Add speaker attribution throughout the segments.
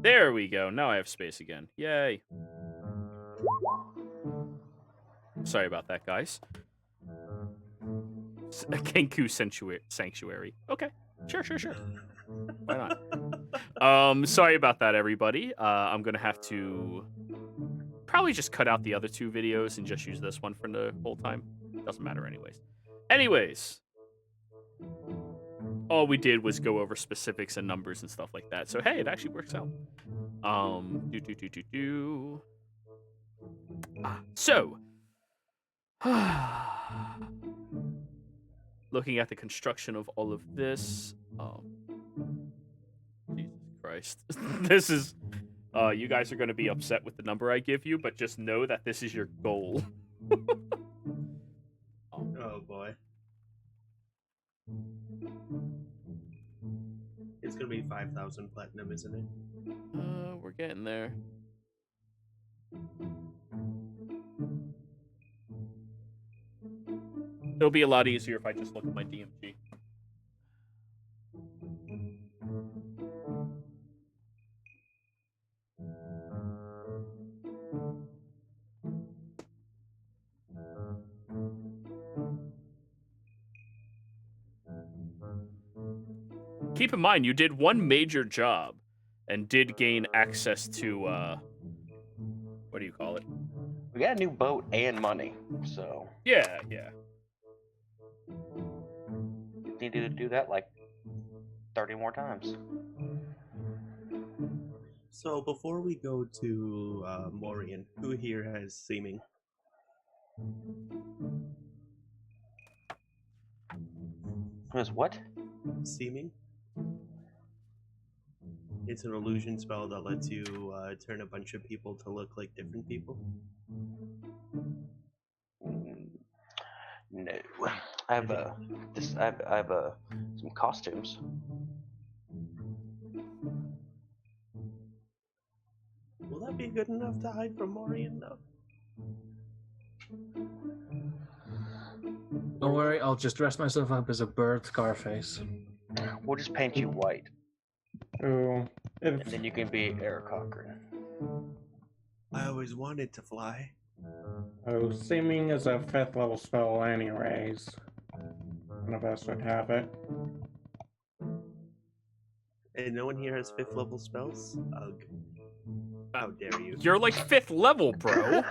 Speaker 1: There we go. Now I have space again. Yay. Sorry about that, guys. A Kenku sanctuary. Okay. Sure. Why not? Sorry about that, everybody. I'm gonna have to probably just cut out the other two videos and just use this one for the whole time. Doesn't matter anyways. All we did was go over specifics and numbers and stuff like that. So hey, it actually works out. So looking at the construction of all of this, Jesus Christ. This is you guys are going to be upset with the number I give you, but just know that this is your goal.
Speaker 2: Oh boy. It's gonna be 5,000 platinum, isn't it?
Speaker 1: We're getting there. It'll be a lot easier if I just look at my DMG. Keep in mind, you did one major job and did gain access to, what do you call it?
Speaker 3: We got a new boat and money, so...
Speaker 1: Yeah.
Speaker 3: You need to do that like 30 more times.
Speaker 2: So before we go to Morian, who here has seeming?
Speaker 3: Has what?
Speaker 2: Seeming? It's an illusion spell that lets you turn a bunch of people to look like different people.
Speaker 3: No, I have some costumes.
Speaker 2: Will that be good enough to hide from Morian, though?
Speaker 4: Don't worry, I'll just dress myself up as a bird Scarface.
Speaker 3: We'll just paint you white,
Speaker 5: Oh,
Speaker 3: and then you can be Eric Cochran.
Speaker 2: I always wanted to fly.
Speaker 5: oh, seeming is a 5th level spell anyways. None of us would have it.
Speaker 2: And no one here has 5th level spells? Ugh. How dare you?
Speaker 1: You're like 5th level, bro.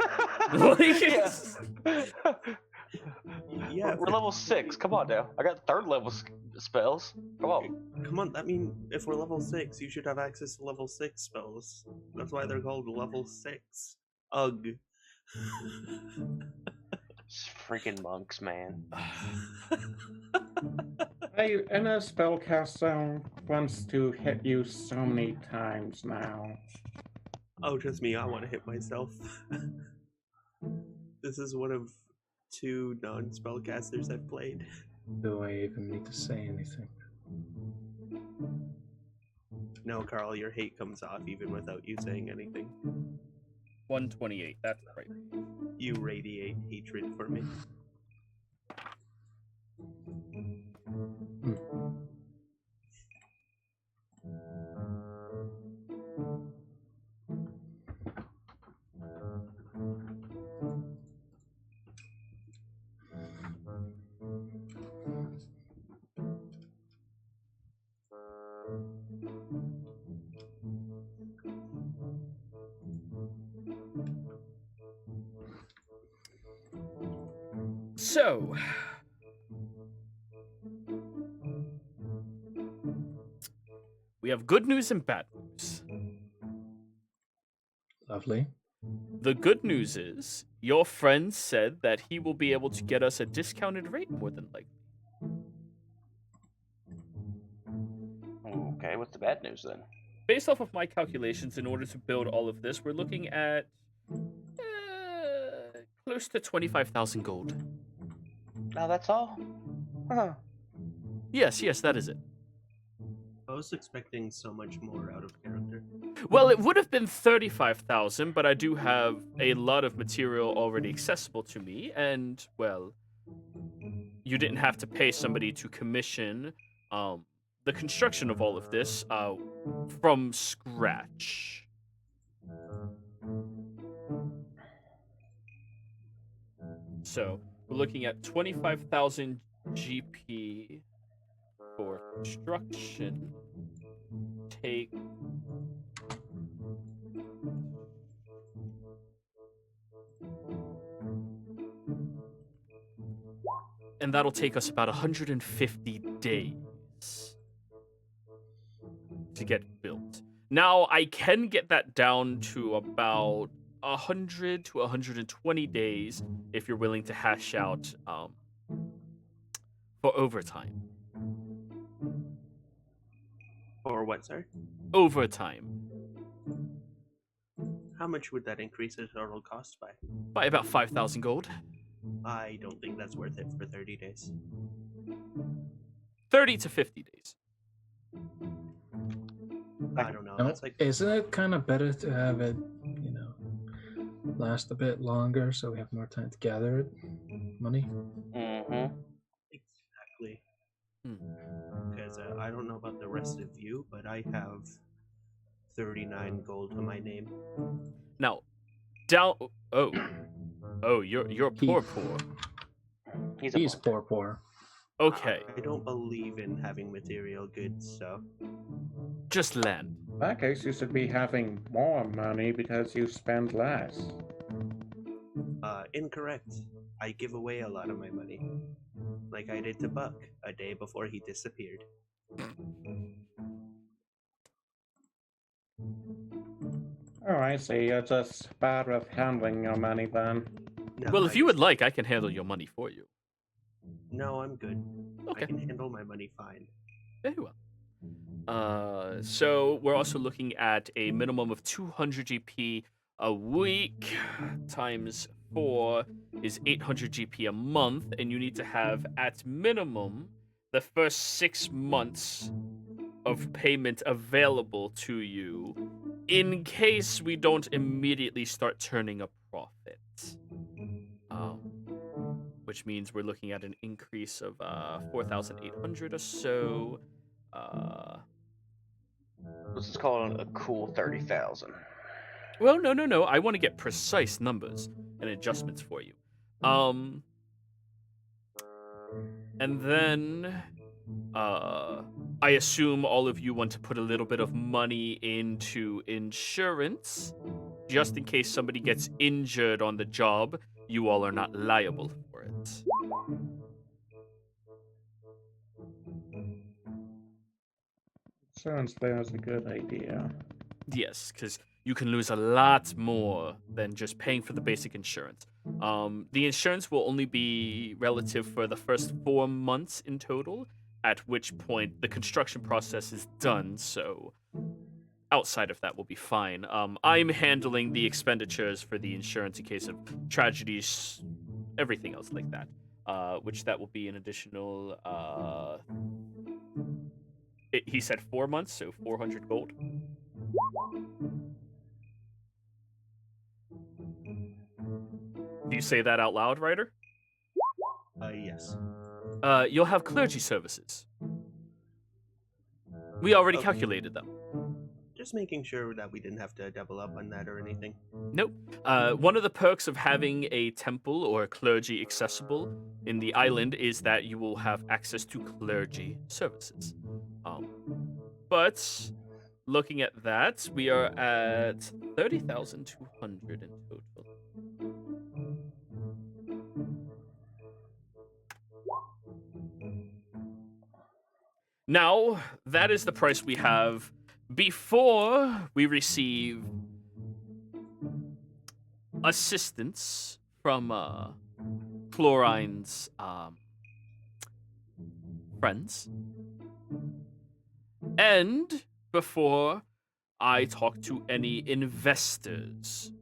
Speaker 2: Yeah,
Speaker 3: we're level 6. Come on now. I got 3rd level spells. Come on.
Speaker 2: Come on, that means if we're level 6, you should have access to level 6 spells. That's why they're called level 6. Ugh.
Speaker 3: Freaking monks, man.
Speaker 5: Hey, and a spellcaster wants to hit you so many times now.
Speaker 2: Oh, trust me, I want to hit myself. This is one of 2 non-spellcasters I've played.
Speaker 4: Do I even need to say anything?
Speaker 2: No, Carl, your hate comes off even without you saying anything.
Speaker 1: 128, that's right.
Speaker 2: You radiate hatred for me.
Speaker 1: So, we have good news and bad news.
Speaker 4: Lovely.
Speaker 1: The good news is, your friend said that he will be able to get us a discounted rate more than likely.
Speaker 3: Okay, what's the bad news then?
Speaker 1: Based off of my calculations, in order to build all of this, we're looking at close to 25,000 gold.
Speaker 3: No, that's all? Huh.
Speaker 1: Yes, that is it.
Speaker 2: I was expecting so much more out of character.
Speaker 1: Well, it would have been 35,000, but I do have a lot of material already accessible to me, and, well, you didn't have to pay somebody to commission the construction of all of this from scratch. So we're looking at 25,000 GP for construction. Take and that'll take us about 150 days to get built. Now, I can get that down to about 100 to 120 days if you're willing to hash out for overtime.
Speaker 2: Or what, sir?
Speaker 1: Overtime.
Speaker 2: How much would that increase the total cost by?
Speaker 1: By about 5,000 gold.
Speaker 2: I don't think that's worth it for 30 days.
Speaker 1: 30 to 50 days.
Speaker 2: I don't know.
Speaker 4: No,
Speaker 2: That's like
Speaker 4: isn't it kind of better to have it, last a bit longer so we have more time to gather it? Money?
Speaker 3: Mm-hmm.
Speaker 2: exactly.
Speaker 1: Hmm.
Speaker 2: Because I don't know about the rest of you, but I have 39 gold to my name.
Speaker 1: Now, down. Oh, you're poor.
Speaker 4: He's poor.
Speaker 1: Okay,
Speaker 2: I don't believe in having material goods, so
Speaker 1: just land.
Speaker 5: In that case, you should be having more money because you spend less.
Speaker 2: incorrect. I give away a lot of my money. Like I did to Buck a day before he disappeared.
Speaker 5: Oh, I see. You're just bad with handling your money then.
Speaker 2: No,
Speaker 1: Well,
Speaker 2: I
Speaker 1: if you would
Speaker 2: just-
Speaker 1: like, I can handle your money for you.
Speaker 2: No, I'm good.
Speaker 1: Okay.
Speaker 2: I can handle my money fine.
Speaker 1: Very well. So we're also looking at a minimum of 200 GP a week times 4 is 800 GP a month, and you need to have at minimum the first 6 months of payment available to you in case we don't immediately start turning a profit. Which means we're looking at an increase of 4,800 or so.
Speaker 3: This is called a cool 30,000.
Speaker 1: Well, no. I want to get precise numbers and adjustments for you. And then I assume all of you want to put a little bit of money into insurance, just in case somebody gets injured on the job. You all are not liable for it.
Speaker 5: Insurance there is a good idea.
Speaker 1: Yes, because you can lose a lot more than just paying for the basic insurance. The insurance will only be relative for the first 4 months in total, at which point the construction process is done, so outside of that will be fine. I'm handling the expenditures for the insurance in case of tragedies, everything else like that, which that will be an additional... he said 4 months, so 400 gold. Do you say that out loud, Ryder?
Speaker 2: Yes.
Speaker 1: You'll have clergy services. We already
Speaker 2: Okay.
Speaker 1: calculated them.
Speaker 2: Just making sure that we didn't have to double up on that or anything.
Speaker 1: Nope. One of the perks of having a temple or a clergy accessible in the island is that you will have access to clergy services. But looking at that, we are at 30,200 in total. Now, that is the price we have before we receive assistance from Chlorine's friends. And before I talk to any investors.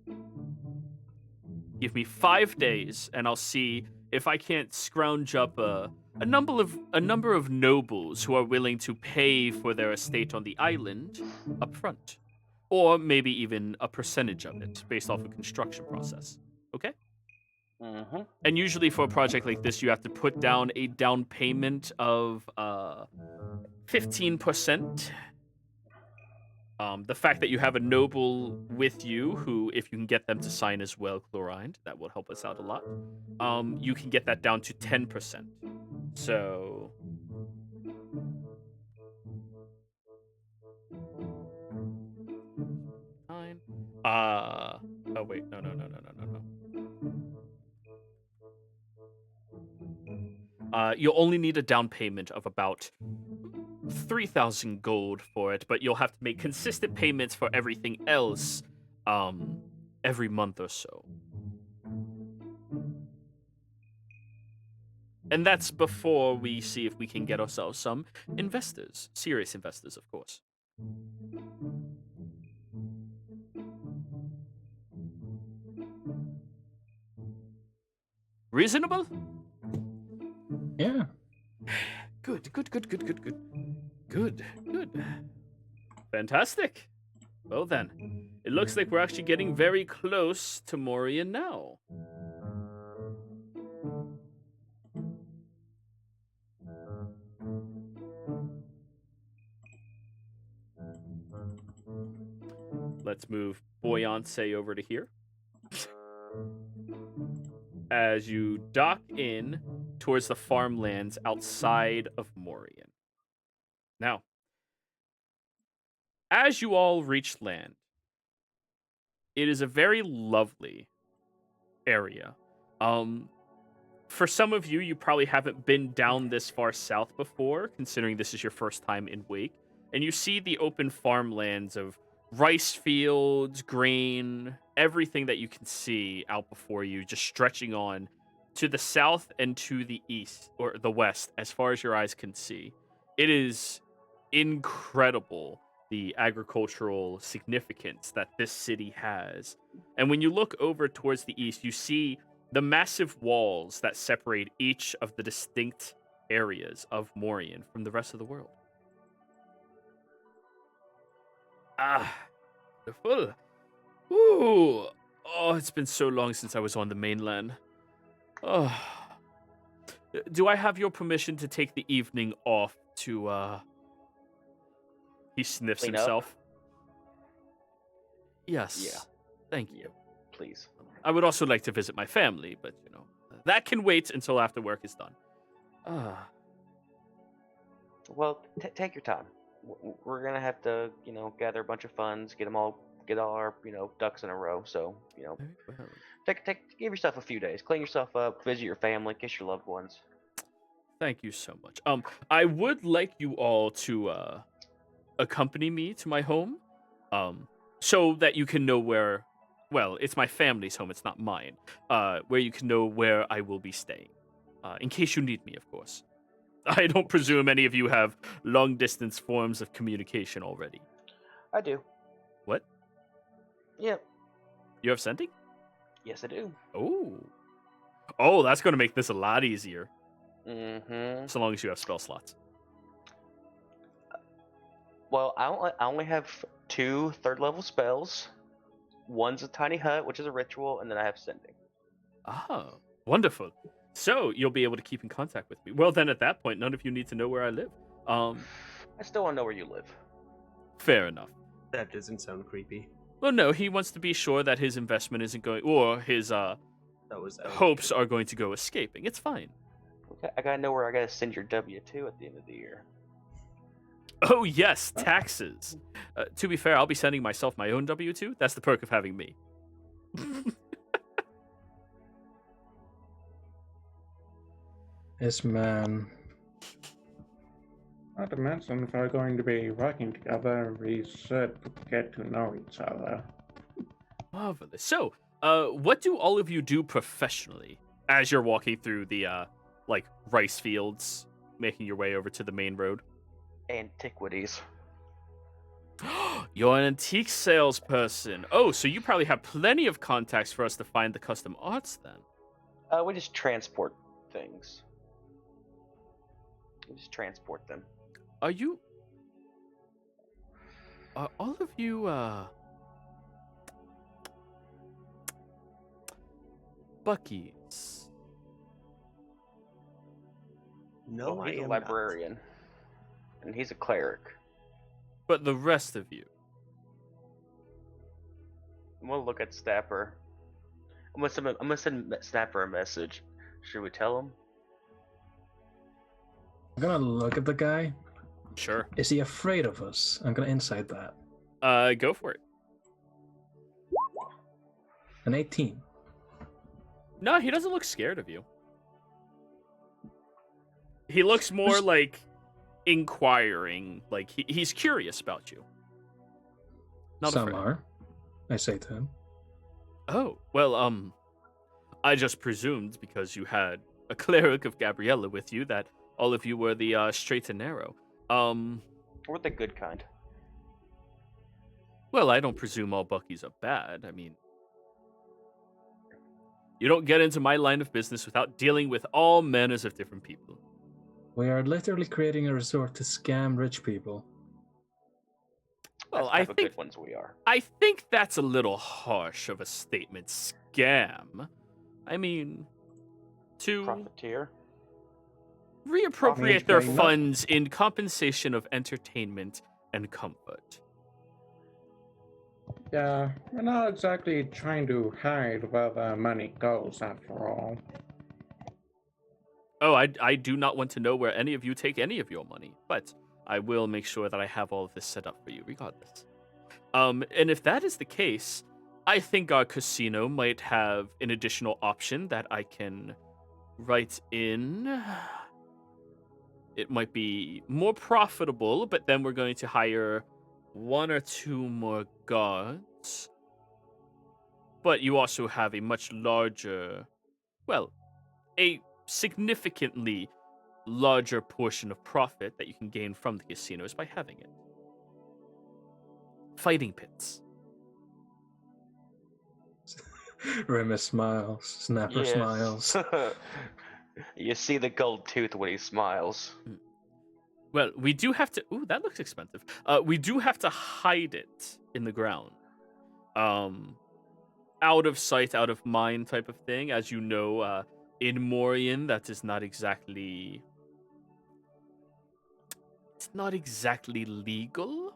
Speaker 1: Give me 5 days and I'll see if I can't scrounge up a number of nobles who are willing to pay for their estate on the island up front. Or maybe even a percentage of it based off a construction process. Okay?
Speaker 3: Mm-hmm.
Speaker 1: And usually for a project like this, you have to put down a down payment of 15%. The fact that you have a noble with you, who, if you can get them to sign as well, Chlorine, that will help us out a lot. You can get that down to 10%. So, nine. Oh wait, no. You'll only need a down payment of about 3,000 gold for it, but you'll have to make consistent payments for everything else, every month or so. And that's before we see if we can get ourselves some investors. Serious investors, of course. Reasonable?
Speaker 4: Yeah.
Speaker 1: Good. Fantastic. Well then, it looks like we're actually getting very close to Morian now. Let's move Boyance over to here. As you dock in towards the farmlands outside of Morian. Now, as you all reach land, it is a very lovely area. For some of you, you probably haven't been down this far south before, considering this is your first time in Wake, and you see the open farmlands of rice fields, grain, everything that you can see out before you, just stretching on to the south and to the east, or the west, as far as your eyes can see. It is incredible, the agricultural significance that this city has. And when you look over towards the east, you see the massive walls that separate each of the distinct areas of Morian from the rest of the world. Ah, beautiful. Ooh. Oh, it's been so long since I was on the mainland. Oh. Do I have your permission to take the evening off to, He sniffs
Speaker 3: Clean up?
Speaker 1: himself. Yes.
Speaker 3: Yeah.
Speaker 1: Thank you.
Speaker 3: Please.
Speaker 1: I would also like to visit my family, but, that can wait until after work is done.
Speaker 3: Well, take your time. We're gonna have to, gather a bunch of funds, get all our, ducks in a row. So, give yourself a few days, clean yourself up, visit your family, kiss your loved ones.
Speaker 1: Thank you so much. I would like you all to accompany me to my home, so that you can know where. Well, it's my family's home. It's not mine. Where you can know where I will be staying, in case you need me, of course. I don't presume any of you have long-distance forms of communication already.
Speaker 3: I do.
Speaker 1: What?
Speaker 3: Yep.
Speaker 1: You have sending?
Speaker 3: Yes, I do.
Speaker 1: Oh, that's going to make this a lot easier.
Speaker 3: Mm-hmm.
Speaker 1: So long as you have spell slots.
Speaker 3: Well, I only have 2 third-level spells. One's a tiny hut, which is a ritual, and then I have sending.
Speaker 1: Ah, wonderful. So you'll be able to keep in contact with me. Well, then at that point, none of you need to know where I live.
Speaker 3: I still want to know where you live.
Speaker 1: Fair enough.
Speaker 2: That doesn't sound creepy.
Speaker 1: Well, no, he wants to be sure that his investment isn't going, or his
Speaker 2: That was
Speaker 1: hopes are going to go escaping. It's fine.
Speaker 3: Okay, I gotta know where I gotta send your W-2 at the end of the year.
Speaker 1: Oh, yes, taxes. To be fair, I'll be sending myself my own W-2. That's the perk of having me.
Speaker 4: This man.
Speaker 5: Not to mention, if we're going to be working together, we should get to know each other.
Speaker 1: Marvelous. So, what do all of you do professionally as you're walking through the, rice fields, making your way over to the main road?
Speaker 3: Antiquities.
Speaker 1: You're an antique salesperson. Oh, so you probably have plenty of contacts for us to find the custom arts then.
Speaker 3: We just transport things. We just transport them.
Speaker 1: Are all of you, Buckies?
Speaker 2: No,
Speaker 3: Well,
Speaker 2: I
Speaker 3: he's a
Speaker 2: am
Speaker 3: librarian. and he's a cleric.
Speaker 1: But the rest of you,
Speaker 3: We'll look at Snapper. I'm gonna send Snapper a message. Should we tell him?
Speaker 4: I'm gonna look at the guy.
Speaker 1: sure.
Speaker 4: Is he afraid of us? I'm gonna insight that.
Speaker 1: Go for it.
Speaker 4: An 18.
Speaker 1: No, he doesn't look scared of you. He looks more
Speaker 4: Just-
Speaker 1: like inquiring, like he's curious about you. Not
Speaker 4: Some
Speaker 1: afraid.
Speaker 4: are, I say to him.
Speaker 1: Oh, well, I just presumed because you had a cleric of Gabriella with you that all of you were the straight and narrow.
Speaker 3: We're the good kind.
Speaker 1: Well, I don't presume all Buckies are bad. I mean, you don't get into my line of business without dealing with all manners of different people.
Speaker 4: We are literally creating a resort to scam rich people.
Speaker 1: Well,
Speaker 3: That's the type of good ones we are.
Speaker 1: I think that's a little harsh of a statement. Scam. I mean, to
Speaker 3: Profiteer.
Speaker 1: reappropriate their
Speaker 5: Means
Speaker 1: funds in compensation of entertainment and comfort.
Speaker 5: Yeah, we're not exactly trying to hide where the money goes, after all.
Speaker 1: Oh, I do not want to know where any of you take any of your money, but I will make sure that I have all of this set up for you regardless. And if that is the case, I think our casino might have an additional option that I can write in. It might be more profitable, but then we're going to hire 1 or 2 more guards. But you also have a much larger, well, a significantly larger portion of profit that you can gain from the casinos by having it. Fighting pits.
Speaker 4: Remus smiles. Snapper
Speaker 3: Yes.
Speaker 4: smiles.
Speaker 3: You see the gold tooth when he smiles.
Speaker 1: Well, we do have to. Ooh, that looks expensive. We do have to hide it in the ground. Out of sight, out of mind type of thing. As you know, in Morian, that is not exactly. It's not exactly legal.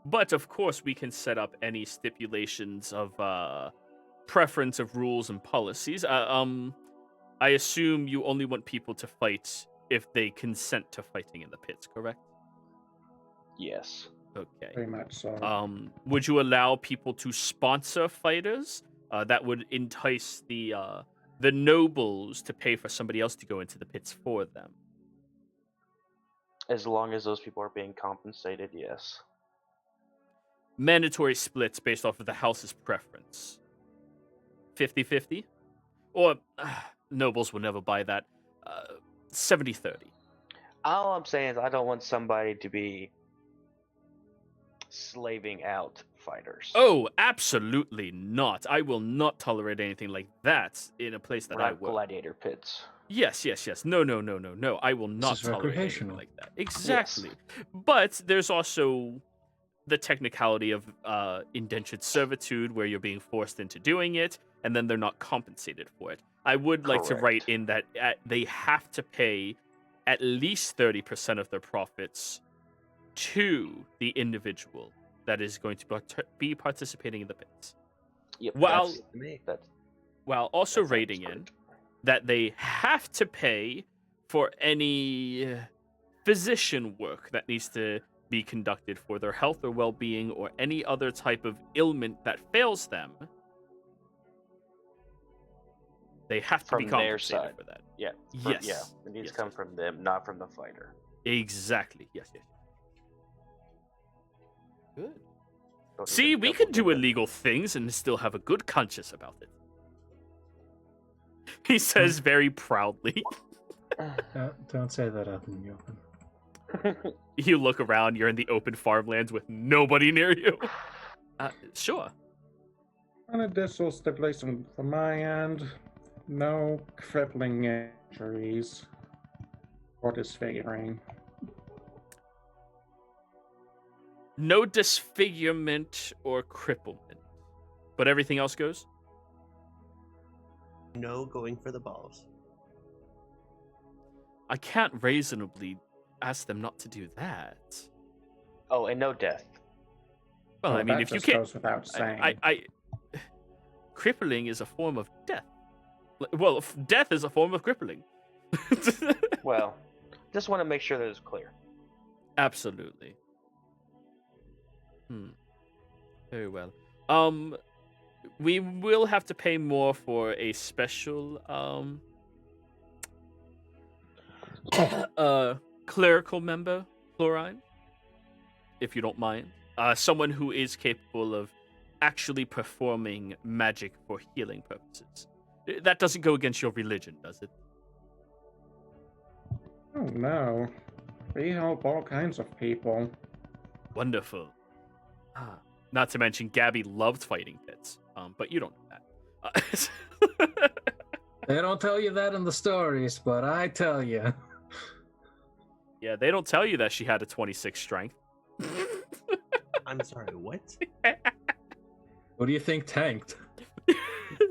Speaker 1: But of course, we can set up any stipulations of preference of rules and policies. I assume you only want people to fight if they consent to fighting in the pits, correct?
Speaker 3: Yes.
Speaker 1: Okay.
Speaker 5: Pretty much so.
Speaker 1: Would you allow people to sponsor fighters? That would entice the nobles to pay for somebody else to go into the pits for them.
Speaker 3: As long as those people are being compensated, yes.
Speaker 1: Mandatory splits based off of the house's preference. 50-50? Or nobles will never buy that. 70-30.
Speaker 3: All I'm saying is I don't want somebody to be slaving out fighters.
Speaker 1: Oh, absolutely not. I will not tolerate anything like that in a place that
Speaker 3: We're
Speaker 1: I
Speaker 3: not
Speaker 1: work.
Speaker 3: gladiator pits.
Speaker 1: Yes. No. I will not
Speaker 4: is
Speaker 1: tolerate anything
Speaker 4: recreational.
Speaker 1: like that. Exactly. But there's also the technicality of indentured servitude where you're being forced into doing it, and then they're not compensated for it. I would like to write
Speaker 3: Correct.
Speaker 1: in that they have to pay at least 30% of their profits to the individual that is going to be participating in the pits.
Speaker 3: Yep.
Speaker 1: Well-
Speaker 3: that's,
Speaker 2: Me.
Speaker 3: that's
Speaker 1: While also
Speaker 3: that sounds
Speaker 1: rating in
Speaker 3: great.
Speaker 1: that they have to pay for any physician work that needs to be conducted for their health or well-being or any other type of ailment that fails them. They have to be
Speaker 3: From their
Speaker 1: compensated
Speaker 3: side.
Speaker 1: for that.
Speaker 3: Yeah.
Speaker 1: Yes.
Speaker 3: Yeah. It needs
Speaker 1: Yes,
Speaker 3: to come
Speaker 1: yes.
Speaker 3: from them, not from the fighter.
Speaker 1: Exactly. Yes. Good.
Speaker 3: Don't
Speaker 1: See,
Speaker 3: even
Speaker 1: we
Speaker 3: double
Speaker 1: can do
Speaker 3: dip it.
Speaker 1: illegal things and still have a good conscience about it. He says very proudly.
Speaker 4: Don't say that out in the open.
Speaker 1: You look around, you're in the open farmlands with nobody near you. Sure.
Speaker 5: An additional stipulation from my end: no crippling injuries or disfiguring.
Speaker 1: No disfigurement or cripplement. But everything else goes?
Speaker 2: No going for the balls.
Speaker 1: I can't reasonably ask them not to do that.
Speaker 3: Oh, and no death.
Speaker 1: Well, I mean,
Speaker 5: that
Speaker 1: if you
Speaker 5: just
Speaker 1: can't,
Speaker 5: goes without saying.
Speaker 1: crippling is a form of death. Well, death is a form of crippling.
Speaker 3: Well, just want to make sure that it's clear.
Speaker 1: Absolutely. Very well. We will have to pay more for a special clerical member, Chlorine, if you don't mind. Someone who is capable of actually performing magic for healing purposes. That doesn't go against your religion, does it?
Speaker 5: Oh no. We help all kinds of people.
Speaker 1: Wonderful. Not to mention, Gabby loved fighting pits. But you don't know that.
Speaker 4: They don't tell you that in the stories, but I tell you.
Speaker 1: Yeah, they don't tell you that she had a 26 strength.
Speaker 2: I'm sorry, what?
Speaker 4: What do you think tanked?
Speaker 2: Did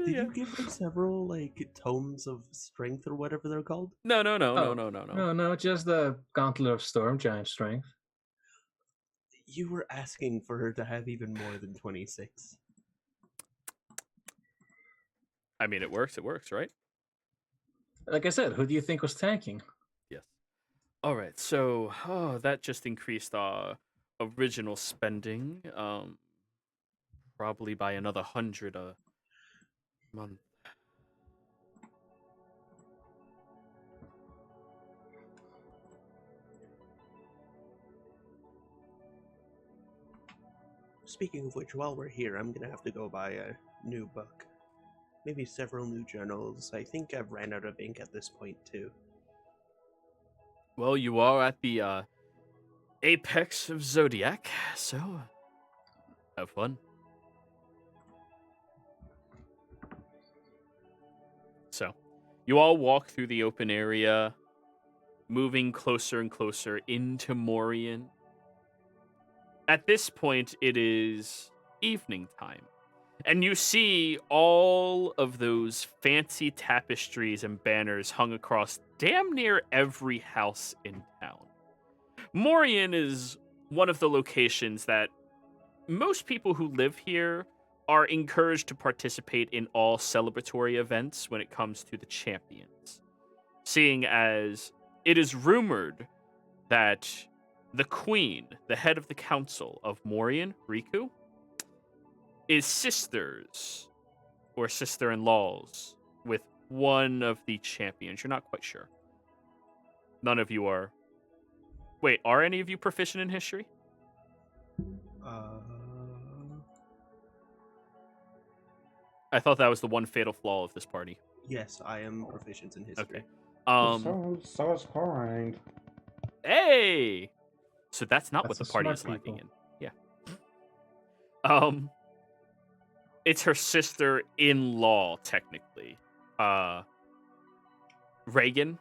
Speaker 1: Yeah.
Speaker 2: you give her several, like, tomes of strength or whatever they're called?
Speaker 1: No.
Speaker 4: No, just the Gauntlet of Storm Giant Strength.
Speaker 2: You were asking for her to have even more than 26.
Speaker 1: I mean, it works, right?
Speaker 4: Like I said, who do you think was tanking?
Speaker 1: Yes. All right, so that just increased our original spending, probably by another 100 a month.
Speaker 2: Speaking of which, while we're here, I'm gonna have to go buy a new book. Maybe several new journals. I think I've ran out of ink at this point, too.
Speaker 1: Well, you are at the apex of Zodiac, so have fun. So, you all walk through the open area, moving closer and closer into Morian. At this point, it is evening time, and you see all of those fancy tapestries and banners hung across damn near every house in town. Morian is one of the locations that most people who live here are encouraged to participate in all celebratory events when it comes to the champions, seeing as it is rumored that the queen, the head of the council of Morian, Riku, is sisters or sister-in-laws with one of the champions. You're not quite sure. None of you are. Wait, are any of you proficient in history? I thought that was the one fatal flaw of this party.
Speaker 2: Yes, I am proficient in history.
Speaker 1: Okay.
Speaker 5: So is Chlorine.
Speaker 1: Hey! So that's not what
Speaker 4: That's
Speaker 1: the party
Speaker 4: smart
Speaker 1: is lacking
Speaker 4: people.
Speaker 1: in. Yeah. It's her sister-in-law, technically. Reagan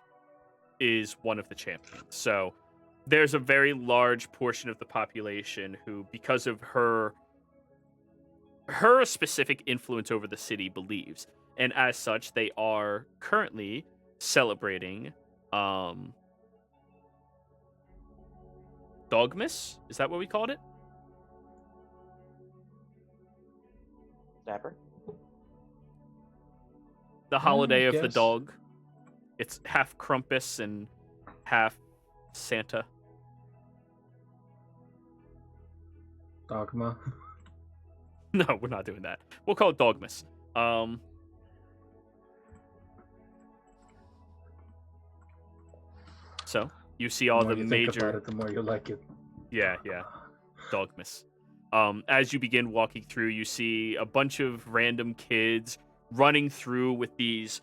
Speaker 1: is one of the champions. So there's a very large portion of the population who, because of her specific influence over the city, believes. And as such, they are currently celebrating Dogmas? Is that what we called it?
Speaker 3: Dapper?
Speaker 1: The holiday of the
Speaker 4: guess.
Speaker 1: dog. It's half Krampus and half Santa.
Speaker 4: Dogma.
Speaker 1: No, we're not doing that. We'll call it Dogmas. So you see all
Speaker 4: The more
Speaker 1: the
Speaker 4: you think
Speaker 1: major.
Speaker 4: about it, the more you like it.
Speaker 1: Yeah. Dogmas. As you begin walking through, you see a bunch of random kids running through with these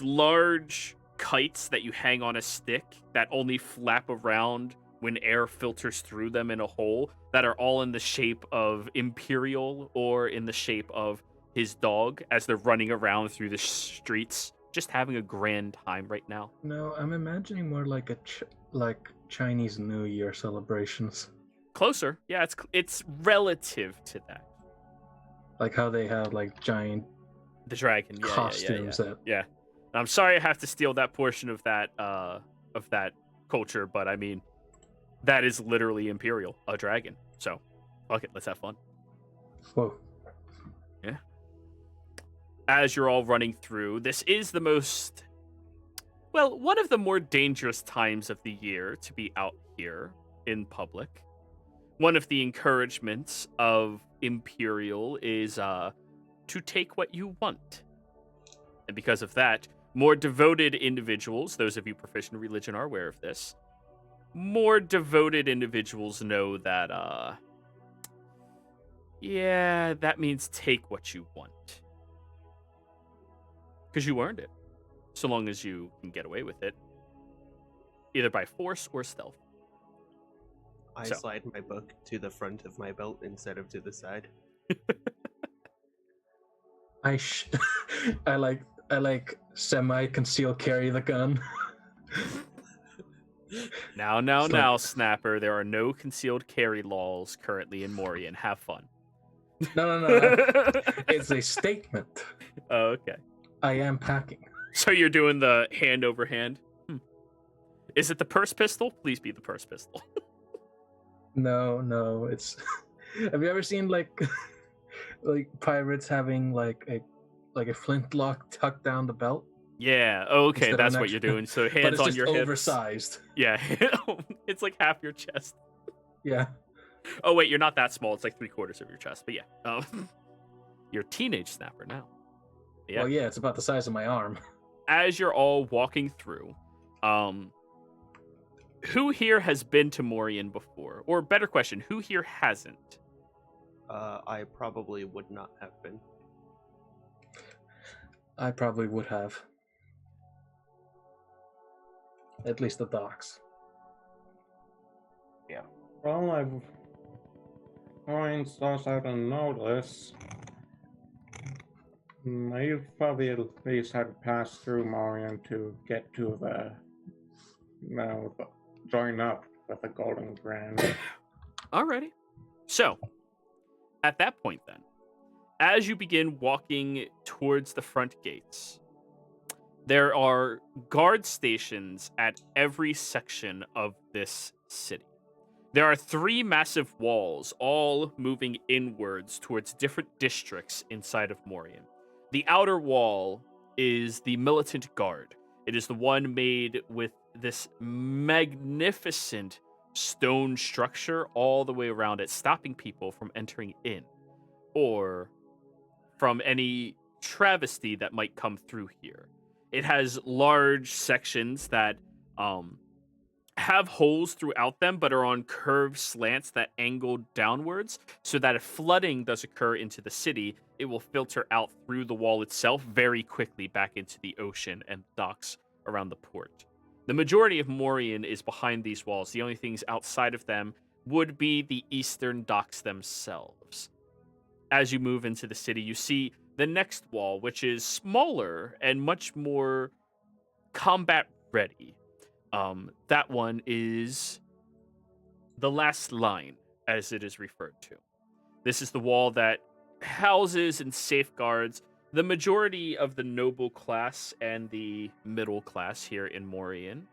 Speaker 1: large kites that you hang on a stick that only flap around when air filters through them in a hole, that are all in the shape of Imperial or in the shape of his dog as they're running around through the streets, just having a grand time right now.
Speaker 4: No, I'm imagining more like like Chinese New Year celebrations,
Speaker 1: Closer. Yeah, it's relative to that.
Speaker 4: like how they have like giant
Speaker 1: The dragon. Yeah,
Speaker 4: costumes.
Speaker 1: Yeah. I'm sorry I have to steal that portion of that culture, but I mean, that is literally Imperial, a dragon. So, fuck it, let's have fun.
Speaker 4: Whoa.
Speaker 1: Yeah. As you're all running through, this is the most, well, one of the more dangerous times of the year to be out here in public. One of the encouragements of Imperial is to take what you want. And because of that, more devoted individuals, those of you proficient in religion are aware of this, more devoted individuals know that, yeah, that means take what you want. Because you earned it. So long as you can get away with it. Either by force or stealth.
Speaker 2: I
Speaker 1: So.
Speaker 2: slide my book to the front of my belt instead of to the side.
Speaker 4: I like semi-conceal carry the gun.
Speaker 1: Now,
Speaker 4: It's like-
Speaker 1: Snapper. There are no concealed carry laws currently in Morian. Have fun.
Speaker 4: No. It's a statement.
Speaker 1: Oh, okay.
Speaker 4: I am packing.
Speaker 1: So you're doing the hand over hand? Is it the purse pistol? Please be the purse pistol.
Speaker 4: No, it's. Have you ever seen like pirates having like a flintlock tucked down the belt?
Speaker 1: Yeah. Okay,
Speaker 4: Instead of
Speaker 1: that's
Speaker 4: an
Speaker 1: what you're
Speaker 4: extra-
Speaker 1: doing. So
Speaker 4: But
Speaker 1: hands
Speaker 4: it's
Speaker 1: on
Speaker 4: just
Speaker 1: your hips.
Speaker 4: oversized.
Speaker 1: Yeah. It's like half your chest.
Speaker 4: Yeah.
Speaker 1: Oh wait, you're not that small. It's like 3/4 of your chest. But yeah. You're a teenage Snapper now. Yeah.
Speaker 4: Well, yeah, it's about the size of my arm.
Speaker 1: As you're all walking through, who here has been to Morian before? Or better question, who here hasn't?
Speaker 2: I probably would not have been.
Speaker 4: I probably would have. At least the docks.
Speaker 5: Well, I've going stars out and notice. You've probably at least had to pass through Morian to get to the join up with the Golden Grand.
Speaker 1: Alrighty. So, at that point then, as you begin walking towards the front gates, there are guard stations at every section of this city. There are 3 massive walls, all moving inwards towards different districts inside of Morian. The outer wall is the Militant Guard. It is the one made with this magnificent stone structure all the way around it, stopping people from entering in or from any travesty that might come through here. It has large sections that have holes throughout them, but are on curved slants that angle downwards, so that if flooding does occur into the city, it will filter out through the wall itself very quickly back into the ocean and docks around the port. The majority of Morian is behind these walls. The only things outside of them would be the eastern docks themselves. As you move into the city, you see the next wall, which is smaller and much more combat ready. That one is the last line, as it is referred to. This is the wall that houses and safeguards the majority of the noble class and the middle class here in Morian.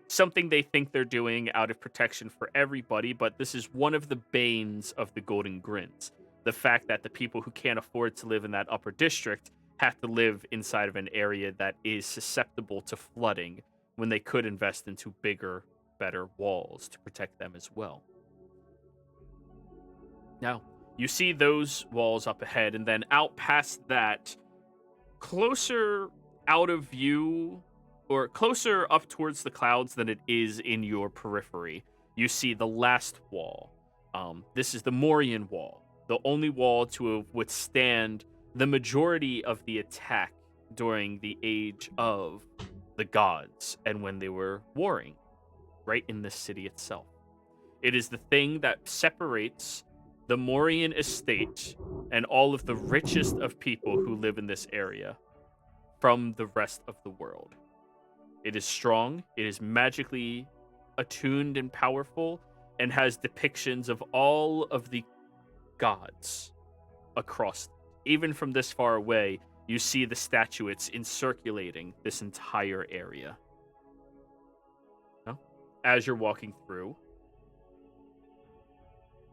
Speaker 1: Something they think they're doing out of protection for everybody, but this is one of the banes of the Golden Grins. The fact that the people who can't afford to live in that upper district have to live inside of an area that is susceptible to flooding, when they could invest into bigger, better walls to protect them as well. Now, you see those walls up ahead, and then out past that, closer out of view, or closer up towards the clouds than it is in your periphery, you see the last wall. This is the Morian Wall, the only wall to withstand the majority of the attack during the age of the gods and when they were warring right in this city itself. It is the thing that separates the Morian estate and all of the richest of people who live in this area from the rest of the world. It is strong, it is magically attuned and powerful, and has depictions of all of the gods across. Even from this far away, you see the statuettes encirculating this entire area. No? as you're walking through,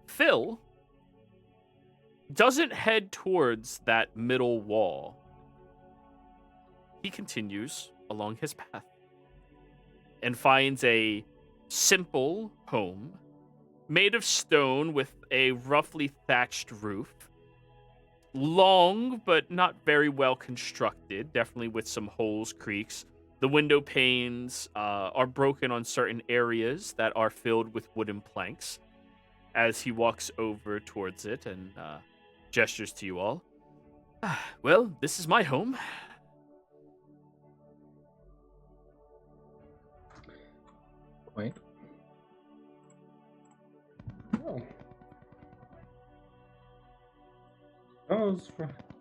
Speaker 1: Phil doesn't head towards that middle wall. He continues along his path and finds a simple home made of stone with a roughly thatched roof. Long, but not very well constructed, definitely with some holes, creaks. The window panes are broken on certain areas that are filled with wooden planks. As he walks over towards it and gestures to you all. Well, this is my home.
Speaker 4: Wait.
Speaker 5: Oh.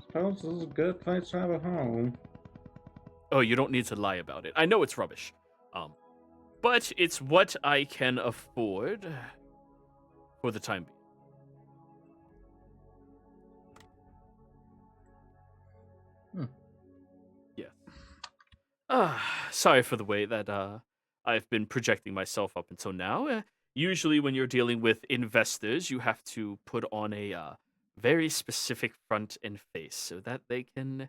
Speaker 5: Suppose this is a good place to have a home.
Speaker 1: Oh, you don't need to lie about it. I know it's rubbish. But it's what I can afford for the time being. Yes. Sorry for the way that I've been projecting myself up until now. Usually when you're dealing with investors, you have to put on a very specific front and face so that they can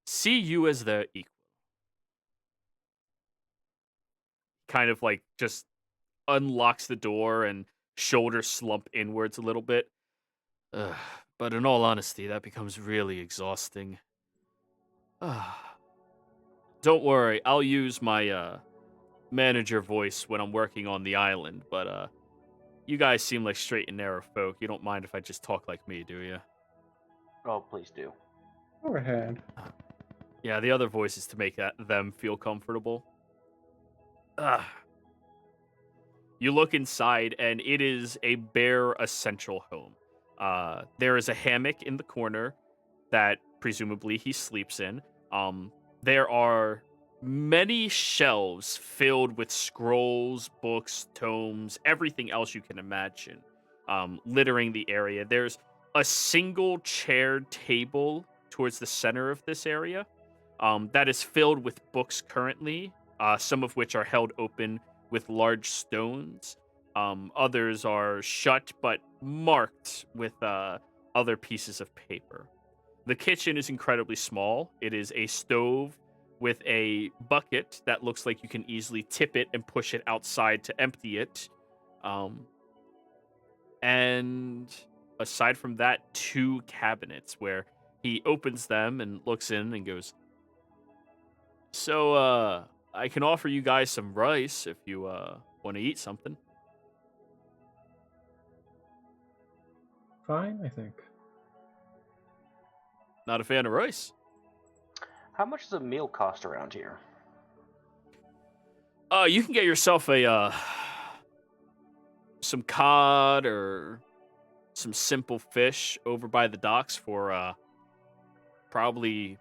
Speaker 1: see you as their equal. Kind of like just unlocks the door and shoulders slump inwards a little bit. But in all honesty, that becomes really exhausting. Don't worry, I'll use my manager voice when I'm working on the island, but you guys seem like straight and narrow folk. You don't mind if I just talk like me, do you?
Speaker 3: Oh, please do.
Speaker 5: Go ahead.
Speaker 1: Yeah, the other voice is to make them feel comfortable. You look inside, and it is a bare essential home. There is a hammock in the corner that presumably he sleeps in. There are many shelves filled with scrolls, books, tomes, everything else you can imagine, littering the area. There's a single chaired table towards the center of this area that is filled with books currently, some of which are held open with large stones. Others are shut but marked with other pieces of paper. The kitchen is incredibly small. It is a stove with a bucket that looks like you can easily tip it and push it outside to empty it. And aside from that, 2 cabinets where he opens them and looks in and goes, So, I can offer you guys some rice if you want to eat something.
Speaker 4: Fine, I think.
Speaker 1: Not a fan of rice?
Speaker 3: How much does a meal cost around here?
Speaker 1: You can get yourself a some cod or some simple fish over by the docks for probably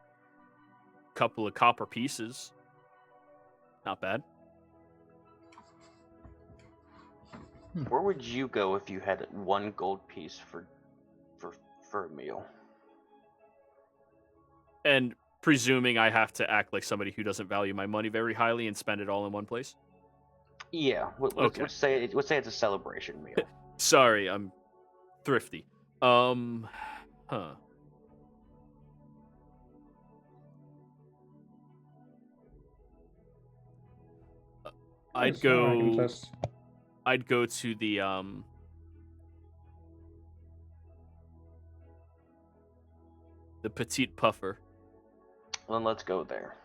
Speaker 1: a couple of copper pieces. Not bad.
Speaker 3: Where would you go if you had 1 gold piece for a meal?
Speaker 1: And presuming I have to act like somebody who doesn't value my money very highly and spend it all in one place?
Speaker 3: Yeah,
Speaker 1: Okay.
Speaker 3: let's say it's a celebration meal.
Speaker 1: Sorry, I'm thrifty. Huh. I'd
Speaker 5: Yes, no, I can
Speaker 1: go
Speaker 5: just-
Speaker 1: I'd go to the Petite Puffer.
Speaker 3: Then let's go there.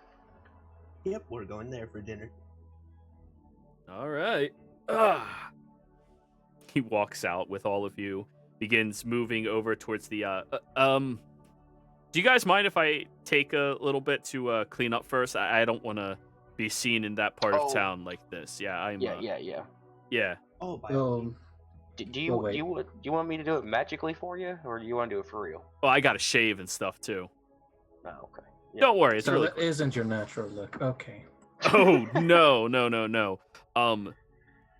Speaker 2: Yep, we're going there for dinner.
Speaker 1: All right. He walks out with all of you, begins moving over towards the do you guys mind if I take a little bit to clean up first? I don't want to be seen in that part of
Speaker 3: Oh.
Speaker 1: town like this. Yeah, I'm
Speaker 3: Yeah.
Speaker 2: Oh, by all means.
Speaker 3: Do you want me to do it magically for you, or do you want to do it for real?
Speaker 1: Oh, I got to shave and stuff too.
Speaker 3: Oh, okay. Yeah.
Speaker 1: Don't worry, it's
Speaker 4: So
Speaker 1: really
Speaker 4: that isn't your natural look. Okay.
Speaker 1: Oh, no.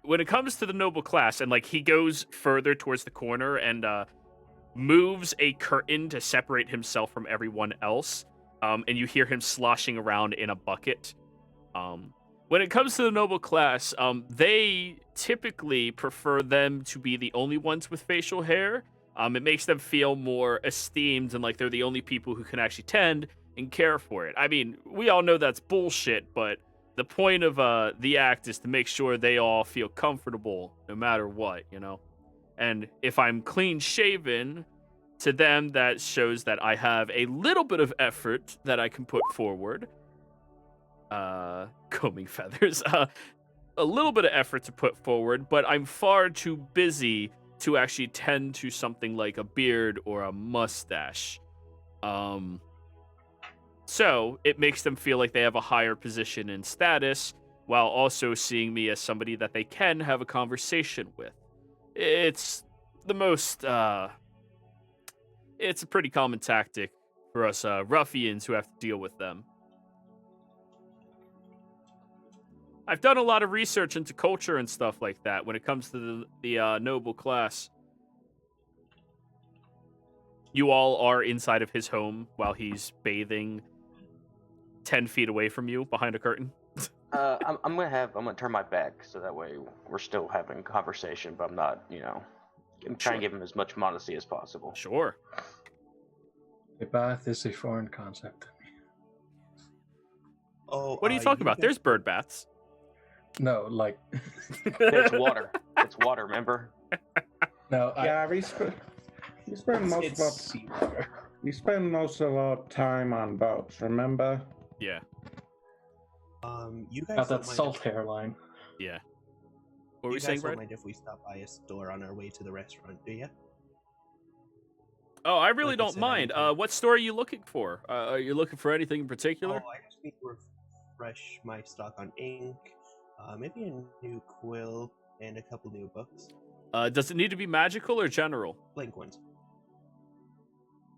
Speaker 1: When it comes to the noble class, and like he goes further towards the corner and moves a curtain to separate himself from everyone else, and you hear him sloshing around in a bucket. when it comes to the noble class, they typically prefer them to be the only ones with facial hair. It makes them feel more esteemed and like they're the only people who can actually tend and care for it. I mean, we all know that's bullshit, but the point of the act is to make sure they all feel comfortable no matter what, you know? And if I'm clean shaven, to them, that shows that I have a little bit of effort that I can put forward. Combing feathers. A little bit of effort to put forward, but I'm far too busy to actually tend to something like a beard or a mustache. So it makes them feel like they have a higher position and status, while also seeing me as somebody that they can have a conversation with. It's the most, it's a pretty common tactic for us ruffians who have to deal with them. I've done a lot of research into culture and stuff like that when it comes to the noble class. You all are inside of his home while he's bathing 10 feet away from you behind a curtain.
Speaker 3: I'm gonna turn my back so that way we're still having conversation, but I'm not, I'm trying to give him as much modesty as possible.
Speaker 1: Sure.
Speaker 4: A bath is a foreign concept to me.
Speaker 2: Oh,
Speaker 1: What are you talking about? There's bird baths.
Speaker 4: No, like
Speaker 3: It's water. It's water, remember?
Speaker 4: no.
Speaker 5: Yeah, we spend
Speaker 4: It's seawater.
Speaker 5: we spend most of our time on boats. Remember?
Speaker 1: Yeah.
Speaker 2: You guys
Speaker 4: Got
Speaker 2: don't
Speaker 4: that
Speaker 2: mind
Speaker 4: salt hairline.
Speaker 1: Yeah. What were
Speaker 2: you
Speaker 1: you
Speaker 2: guys
Speaker 1: saying,
Speaker 2: don't
Speaker 1: Brad?
Speaker 2: mind if we stop by a store on our way to the restaurant, do you?
Speaker 1: Oh, I really
Speaker 2: Like I
Speaker 1: don't
Speaker 2: said,
Speaker 1: mind.
Speaker 2: anything.
Speaker 1: What store are you looking for? Are you looking for anything in particular?
Speaker 2: Oh, I just need to refresh my stock on ink, maybe a new quill, and a couple new books.
Speaker 1: Does it need to be magical or general?
Speaker 2: Blank ones.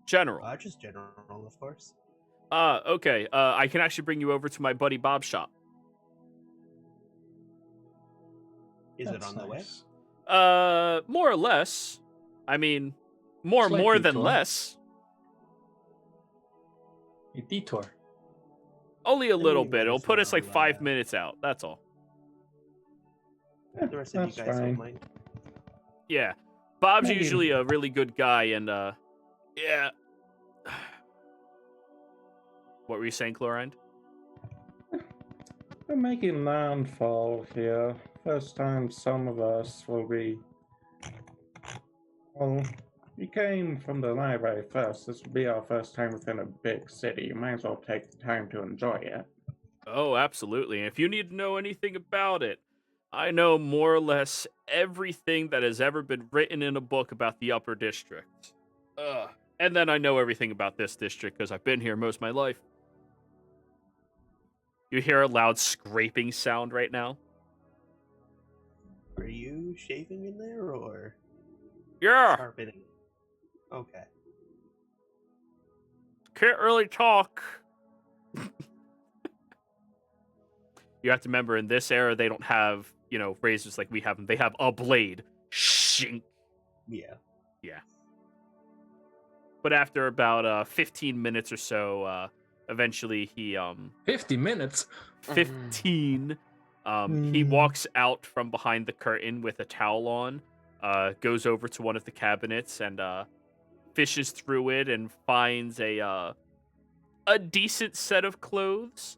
Speaker 1: General.
Speaker 2: Just general, of course.
Speaker 1: Okay. I can actually bring you over to my buddy Bob's shop.
Speaker 2: Is it
Speaker 4: That's
Speaker 2: on the way?
Speaker 4: nice.
Speaker 1: More or less. I mean, more
Speaker 4: Slight
Speaker 1: than
Speaker 4: detour.
Speaker 1: less.
Speaker 4: A detour.
Speaker 1: Only a little
Speaker 2: mean,
Speaker 1: bit. It'll
Speaker 2: there's
Speaker 1: put us like
Speaker 2: no,
Speaker 1: 5 minutes out. That's all.
Speaker 2: The rest of you
Speaker 5: That's
Speaker 2: guys
Speaker 5: fine.
Speaker 2: don't mind.
Speaker 1: Yeah. Bob's
Speaker 5: Maybe-
Speaker 1: usually a really good guy, and yeah. What were you saying, Chlorine?
Speaker 5: We're making landfall here. First time some of us will be. Well, we came from the library first. This will be our first time within a big city. You might as well take the time to enjoy it.
Speaker 1: Oh, absolutely. And if you need to know anything about it, I know more or less everything that has ever been written in a book about the Upper District. And then I know everything about this district because I've been here most of my life. You hear a loud scraping sound right now?
Speaker 2: Are you shaving in there or
Speaker 1: Yeah,
Speaker 2: sharpening? Okay.
Speaker 1: can't really talk. You have to remember, in this era, they don't have, razors like we have them. They have a blade. Shink.
Speaker 2: Yeah.
Speaker 1: But after about 15 minutes or so, eventually he
Speaker 4: 50 minutes.
Speaker 1: 15 he walks out from behind the curtain with a towel on, goes over to one of the cabinets and fishes through it and finds a decent set of clothes.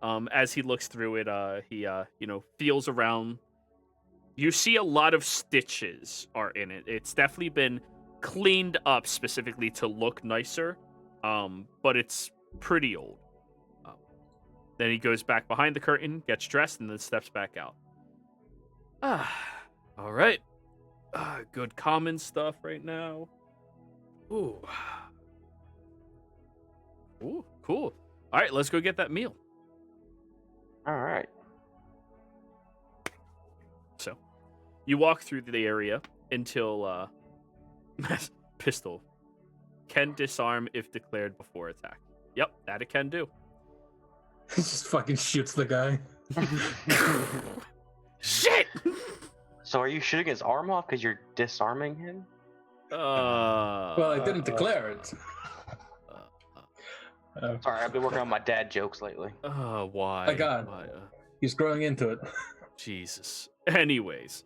Speaker 1: As he looks through it, he feels around. You see a lot of stitches are in it. It's definitely been cleaned up specifically to look nicer, but it's pretty old. Then he goes back behind the curtain, gets dressed, and then steps back out. All right. Good common stuff right now. Ooh, cool. All right, let's go get that meal.
Speaker 3: All right.
Speaker 1: So, you walk through the area until pistol can disarm if declared before attack. Yep, that it can do.
Speaker 4: Just fucking shoots the guy.
Speaker 1: Shit!
Speaker 3: So are you shooting his arm off because you're disarming him?
Speaker 4: Well, I didn't declare it.
Speaker 3: Sorry, I've been working on my dad jokes lately.
Speaker 1: Why?
Speaker 4: My God.
Speaker 1: Why,
Speaker 4: He's growing into it.
Speaker 1: Jesus. Anyways,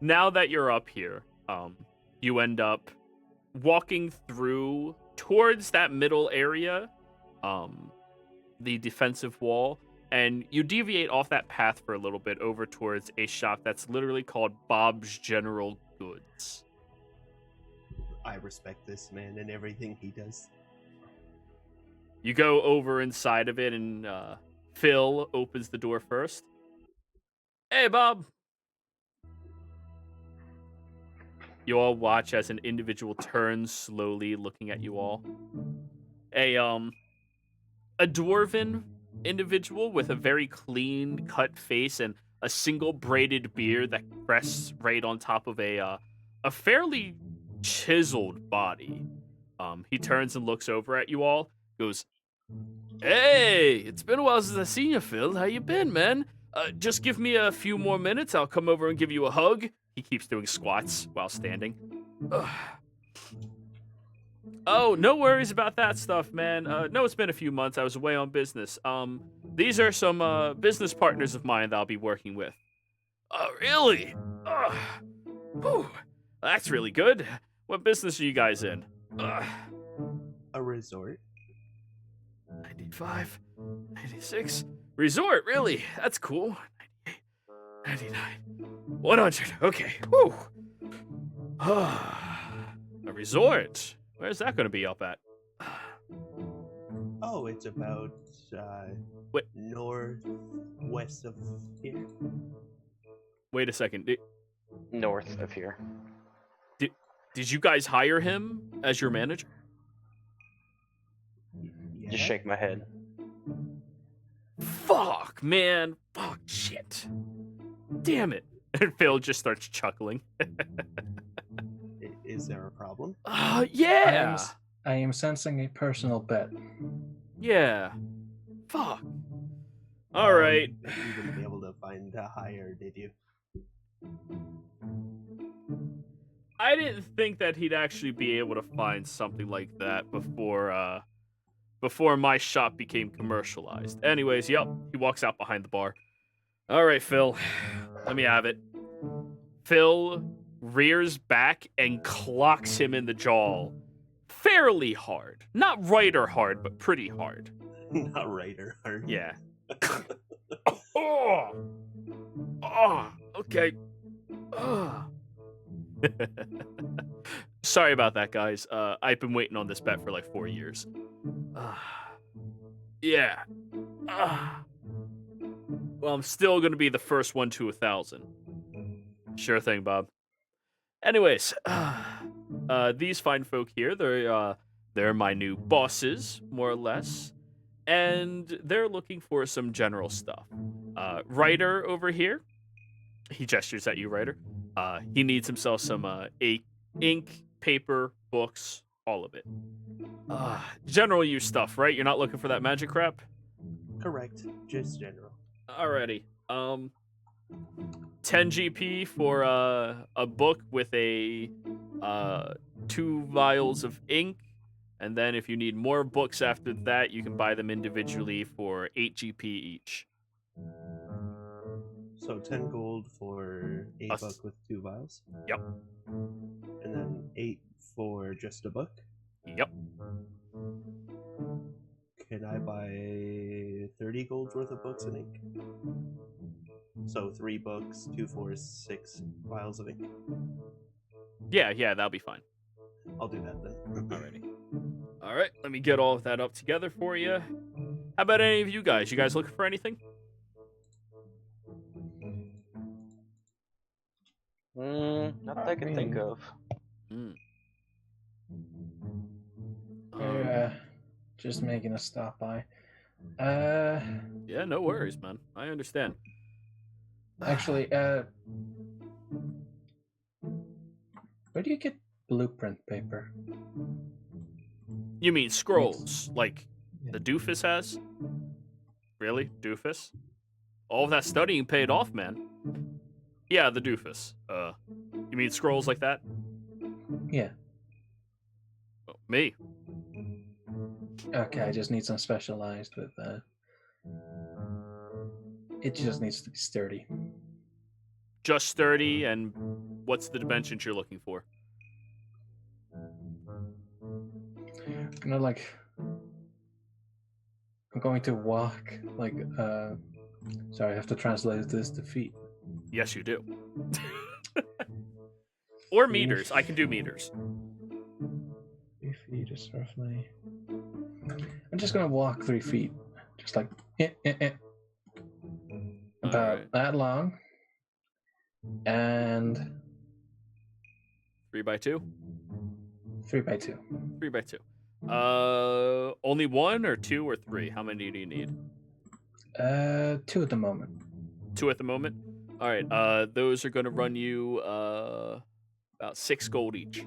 Speaker 1: now that you're up here, you end up walking through towards that middle area, the defensive wall, and you deviate off that path for a little bit over towards a shop that's literally called Bob's General Goods.
Speaker 2: I respect this man and everything he does.
Speaker 1: You go over inside of it, and Phil opens the door first. Hey, Bob. You all watch as an individual turns slowly, looking at you all. A dwarven individual with a very clean cut face and a single braided beard that rests right on top of a fairly chiseled body. He turns and looks over at you all, goes, "Hey, it's been a while since I seen you, Phil. How you been, man? Just give me a few more minutes. I'll come over and give you a hug." He keeps doing squats while standing. Ugh. Oh, no worries about that stuff, man. No, it's been a few months. I was away on business. These are some business partners of mine that I'll be working with. Oh, really? Whew. That's really good. What business are you guys in?
Speaker 2: A resort?
Speaker 1: 95, 96. Resort, really? That's cool. 98, 99, 100. Okay. Whew. A resort. Where's that going to be up at?
Speaker 2: Oh, it's about
Speaker 1: Wait.
Speaker 2: northwest of here.
Speaker 1: Wait a second.
Speaker 3: North of here.
Speaker 1: Did you guys hire him as your manager?
Speaker 2: Yeah.
Speaker 3: Just shake my head.
Speaker 1: Fuck, man. Fuck, shit. Damn it. And Phil just starts chuckling.
Speaker 2: Is there a problem?
Speaker 1: Yeah.
Speaker 4: I am sensing a personal bet.
Speaker 1: Yeah. Fuck. All right.
Speaker 2: You wouldn't be able to find a hire, did you?
Speaker 1: I didn't think that he'd actually be able to find something like that before my shop became commercialized. Anyways, yep, he walks out behind the bar. All right, Phil, let me have it. Phil rears back and clocks him in the jaw fairly hard. Not right or hard, but pretty hard.
Speaker 2: Not right or hard.
Speaker 1: Yeah. Oh, okay. Sorry about that, guys. I've been waiting on this bet for like 4 years. Yeah. Well, I'm still gonna be the first one to 1,000. Sure thing, Bob. Anyways, these fine folk here, they're my new bosses, more or less, and they're looking for some general stuff. Ryder over here, he gestures at you, Ryder. He needs himself some ink, paper, books, all of it. General use stuff, right? You're not looking for that magic crap?
Speaker 2: Correct. Just general.
Speaker 1: Alrighty. 10 GP for a book with a 2 vials of ink, and then if you need more books after that, you can buy them individually for 8 GP each.
Speaker 2: So 10 gold for a
Speaker 1: Us.
Speaker 2: book with 2 vials?
Speaker 1: Yep.
Speaker 2: And then 8 for just a book?
Speaker 1: Yep.
Speaker 2: Can I buy 30 gold's worth of books and ink? So 3 books, 2 for 6 vials of ink.
Speaker 1: Yeah, that'll be fine.
Speaker 2: I'll do that then.
Speaker 1: Alrighty. Alright, let me get all of that up together for you. How about any of you guys? You guys looking for anything?
Speaker 3: Not that I can think of.
Speaker 4: Just making a stop by.
Speaker 1: Yeah, no worries, man. I understand.
Speaker 4: Actually, where do you get blueprint paper?
Speaker 1: You mean scrolls, like the doofus has? Really? Doofus? All of that studying paid off, man. Yeah, the doofus. You mean scrolls like that?
Speaker 4: Yeah.
Speaker 1: Oh, me.
Speaker 4: Okay, I just need some specialized with It just needs to be sturdy.
Speaker 1: Just sturdy, and what's the dimensions you're looking for?
Speaker 4: I'm going to walk sorry, I have to translate this to feet.
Speaker 1: Yes, you do. Or meters. I can do meters.
Speaker 4: 3 feet is roughly. I'm just gonna walk 3 feet, just like about
Speaker 1: Alright.
Speaker 4: that long, and
Speaker 1: 3 by 2?
Speaker 4: 3 by 2.
Speaker 1: 3 by 2. Only 1 or 2 or 3? How many do you need?
Speaker 4: 2 at the moment.
Speaker 1: 2 at the moment? Alright, those are gonna run you, about 6 gold each.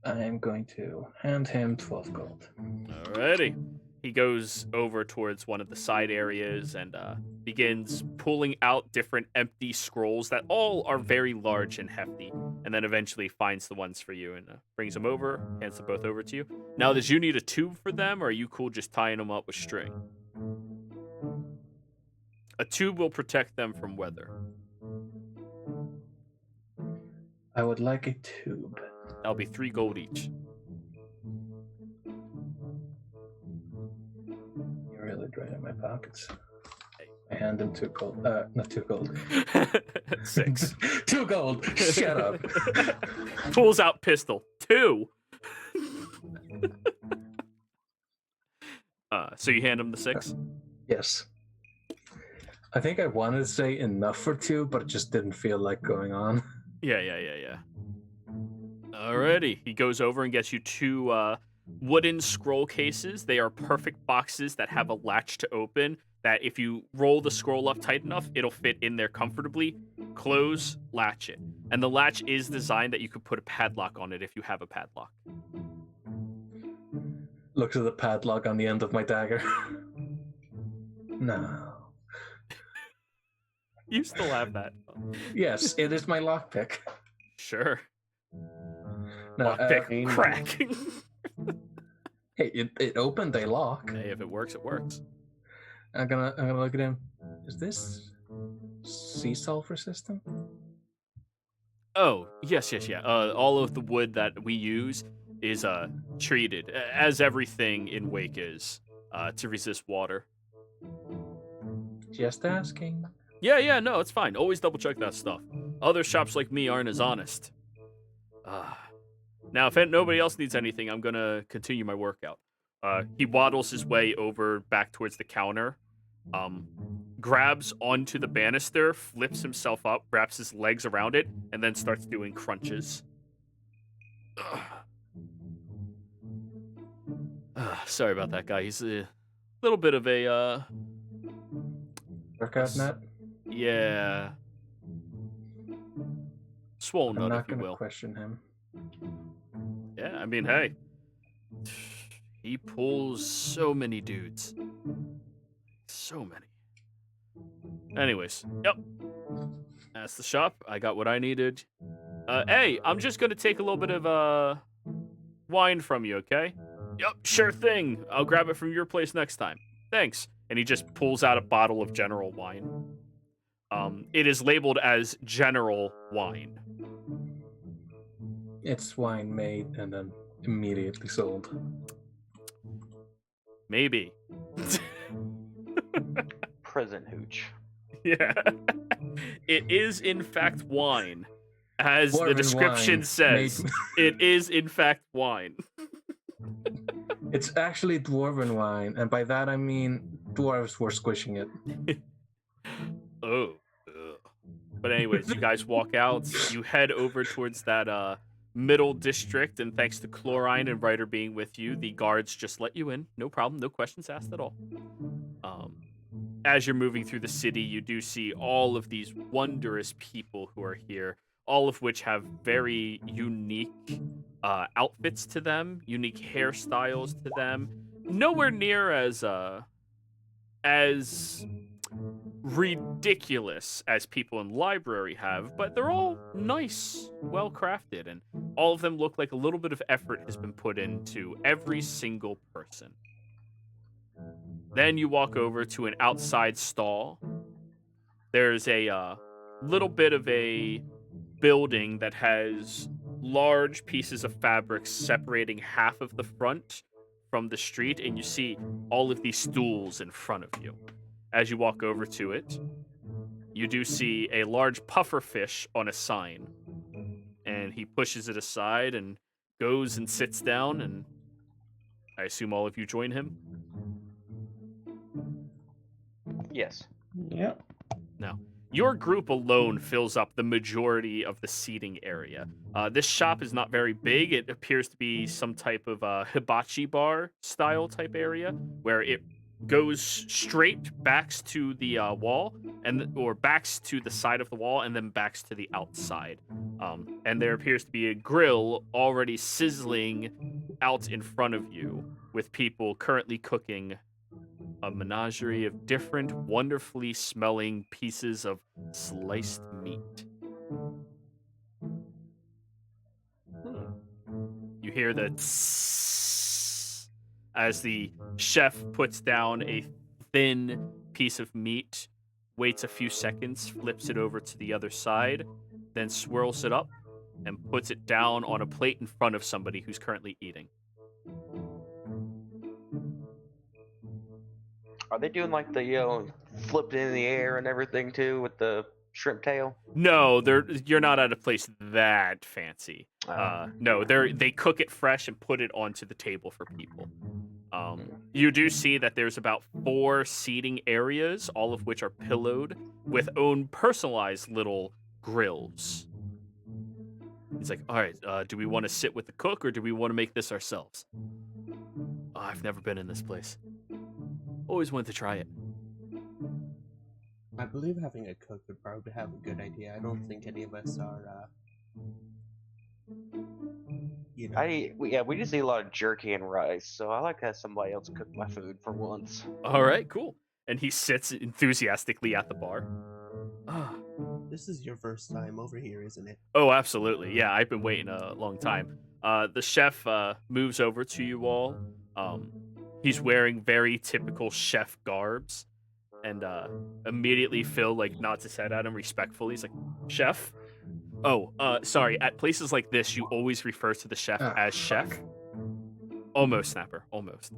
Speaker 4: I am going to hand him 12 gold.
Speaker 1: Alrighty. He goes over towards one of the side areas and begins pulling out different empty scrolls that all are very large and hefty, and then eventually finds the ones for you and brings them over, hands them both over to you. Now, does you need a tube for them, or are you cool just tying them up with string? A tube will protect them from weather.
Speaker 4: I would like a tube.
Speaker 1: That'll be 3 gold each.
Speaker 4: You're really draining my pockets. I hand him 2 gold. Not 2 gold.
Speaker 1: 6.
Speaker 4: 2 gold. Shut up.
Speaker 1: Pulls out pistol. 2. So you hand him the 6?
Speaker 4: Yes. I think I wanted to say enough for 2, but it just didn't feel like going on.
Speaker 1: Yeah. Alrighty. He goes over and gets you 2 wooden scroll cases. They are perfect boxes that have a latch to open, that if you roll the scroll up tight enough, it'll fit in there comfortably. Close, latch it. And the latch is designed that you could put a padlock on it if you have a padlock.
Speaker 4: Looks at the padlock on the end of my dagger. No.
Speaker 1: You still have that.
Speaker 4: Yes, it is my lockpick.
Speaker 1: Sure.
Speaker 4: No,
Speaker 1: Lockpick crack.
Speaker 4: Hey, it opened a lock.
Speaker 1: Hey, if it works, it works.
Speaker 4: I'm gonna look at him. Is this sea sulfur system?
Speaker 1: Oh, yes. All of the wood that we use is treated, as everything in Wake is, to resist water.
Speaker 4: Just asking.
Speaker 1: Yeah, no, it's fine. Always double check that stuff. Other shops like me aren't as honest. Now, if nobody else needs anything, I'm gonna continue my workout. He waddles his way over back towards the counter, grabs onto the banister, flips himself up, wraps his legs around it, and then starts doing crunches. Sorry about that guy. He's a little bit of a,
Speaker 4: Workout nut?
Speaker 1: yeah. Swollen
Speaker 4: I'm
Speaker 1: nut,
Speaker 4: not
Speaker 1: if you
Speaker 4: gonna
Speaker 1: will.
Speaker 4: question him.
Speaker 1: Yeah, I mean, hey. He pulls so many dudes. So many. Anyways, yep. That's the shop. I got what I needed. Hey, I'm just gonna take a little bit of, wine from you, okay? Yep, sure thing. I'll grab it from your place next time. Thanks. And he just pulls out a bottle of general wine. It is labeled as general wine.
Speaker 4: It's wine made and then immediately sold.
Speaker 1: Maybe.
Speaker 3: Prison hooch.
Speaker 1: Yeah. It is, in fact, wine. As the
Speaker 4: Dwarven
Speaker 1: description
Speaker 4: wine
Speaker 1: says, it is, in fact, wine.
Speaker 4: It's actually dwarven wine, and by that I mean dwarves were squishing it.
Speaker 1: Oh. Ugh. But anyways, you guys walk out. You head over towards that middle district, and thanks to Chlorine and Ryder being with you, the guards just let you in. No problem. No questions asked at all. As you're moving through the city, you do see all of these wondrous people who are here, all of which have very unique outfits to them, unique hairstyles to them. Nowhere near as ridiculous as people in library have, but they're all nice, well crafted, and all of them look like a little bit of effort has been put into every single person. Then you walk over to an outside stall. There's a little bit of a building that has large pieces of fabric separating half of the front from the street, and you see all of these stools in front of you. As you walk over to it, you do see a large puffer fish on a sign, and he pushes it aside and goes and sits down, and I assume all of you join him.
Speaker 3: Yes.
Speaker 5: Yep.
Speaker 1: Now, your group alone fills up the majority of the seating area. This shop is not very big. It appears to be some type of hibachi bar style type area where it goes straight backs to the wall or backs to the side of the wall and then backs to the outside. And there appears to be a grill already sizzling out in front of you with people currently cooking a menagerie of different wonderfully smelling pieces of sliced meat. You hear the tss as the chef puts down a thin piece of meat, waits a few seconds, flips it over to the other side, then swirls it up and puts it down on a plate in front of somebody who's currently eating.
Speaker 3: Are they doing like the flipped in the air and everything too with the shrimp tail?
Speaker 1: No, you're not at a place that fancy. No, they cook it fresh and put it onto the table for people. You do see that there's about 4 seating areas, all of which are pillowed with own personalized little grills. He's like, all right, do we want to sit with the cook or do we want to make this ourselves? Oh, I've never been in this place. Always wanted to try it.
Speaker 2: I believe having a cook would probably have a good idea. I don't think any of us are, you know.
Speaker 3: We just eat a lot of jerky and rice, so I like to have somebody else cook my food for once.
Speaker 1: All right, cool. And he sits enthusiastically at the bar.
Speaker 2: This is your first time over here, isn't it?
Speaker 1: Oh, absolutely. Yeah, I've been waiting a long time. The chef moves over to you all. He's wearing very typical chef garbs. And immediately Phil nods his head at him respectfully. He's like, "Chef? Oh, sorry. At places like this, you always refer to the chef as chef." Almost, Snapper. Almost.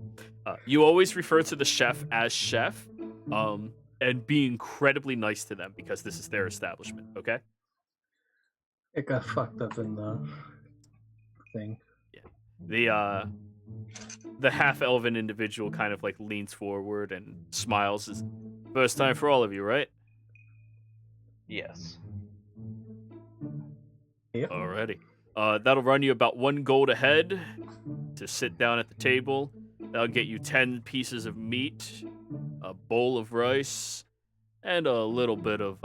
Speaker 1: You always refer to the chef as chef, and be incredibly nice to them because this is their establishment. Okay?
Speaker 4: It got fucked up in the thing.
Speaker 1: Yeah. The half-elven individual kind of leans forward and smiles. Is first time for all of you, right?
Speaker 3: Yes.
Speaker 4: Yep.
Speaker 1: Alrighty. That'll run you about 1 gold ahead to sit down at the table. That'll get you 10 pieces of meat, a bowl of rice, and a little bit of,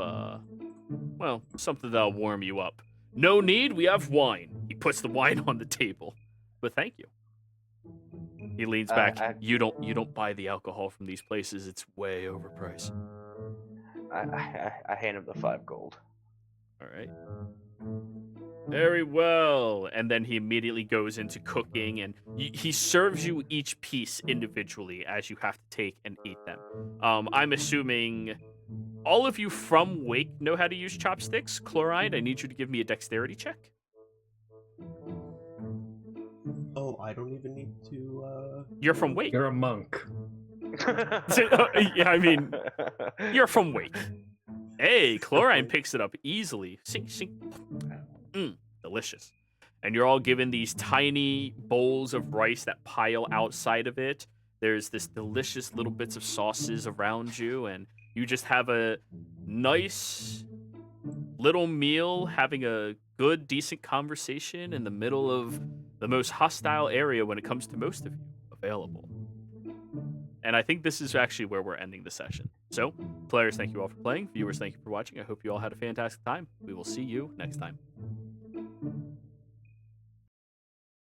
Speaker 1: something that'll warm you up. No need, we have wine. He puts the wine on the table. But thank you. He leans back. You don't buy the alcohol from these places. It's way overpriced.
Speaker 3: I hand him the 5 gold.
Speaker 1: All right. Very well. And then he immediately goes into cooking, and he serves you each piece individually as you have to take and eat them. I'm assuming all of you from Wake know how to use chopsticks. Chloride, I need you to give me a dexterity check.
Speaker 2: Oh, I don't even need to,
Speaker 1: You're from Wake.
Speaker 4: You're a monk.
Speaker 1: Yeah, I mean, you're from Wake. Hey, Chlorine picks it up easily. Sink, sink. Delicious. And you're all given these tiny bowls of rice that pile outside of it. There's this delicious little bits of sauces around you, and you just have a nice little meal, having a good, decent conversation in the middle of the most hostile area when it comes to most of you available. And I think this is actually where we're ending the session. So, players, thank you all for playing. Viewers, thank you for watching. I hope you all had a fantastic time. We will see you next time.